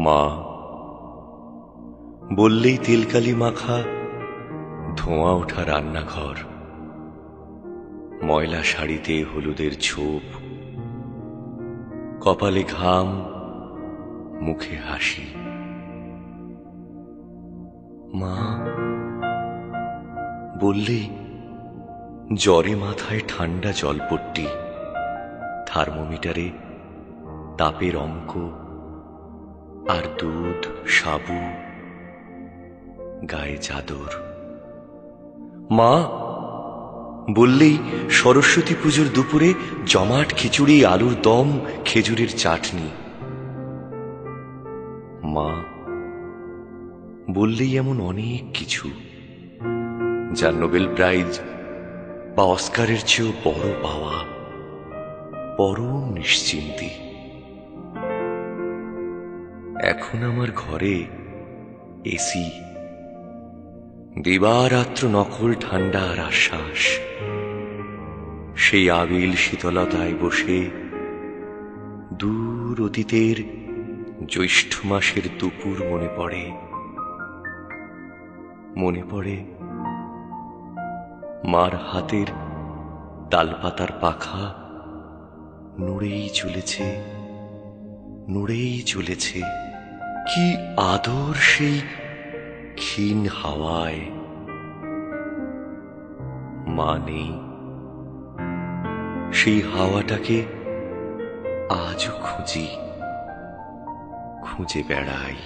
মা বললেই তেলকালি মাখা ধোঁয়া ওঠা রান্নাঘর, ময়লা শাড়িতে হলুদের ছোপ, কপালে ঘাম, মুখে হাসি। মা বললেই জ্বরে মাথায় ঠান্ডা জলপট্টি, থার্মোমিটারে তাপের অঙ্ক, আর দুধ, সাবু, গায়ে চাদর। মা বললেই সরস্বতী পুজোর দুপুরে জমাট খিচুড়ি, আলুর দম, খেজুরের চাটনি। মা বললেই এমন অনেক কিছু যা নোবেল প্রাইজ বা অস্কারের চেয়েও বড় পাওয়া, পরম নিশ্চিন্তি। এখন আমার ঘরে এসি, দিবারাত্র নকল ঠান্ডা আর আশ্বাস। সেই আবিল শীতলতায় বসে দূর অতীতের জ্যৈষ্ঠ মাসের দুপুর মনে পড়ে। মনে পড়ে মার হাতের তালপাতার পাখা নড়েই চলেছে, নড়েই চলেছে। কি আদর সেই ক্ষীণ হাওয়ায়। মা নেই, সেই হাওয়াটাকে আজও খুঁজি, খুঁজে বেড়াই।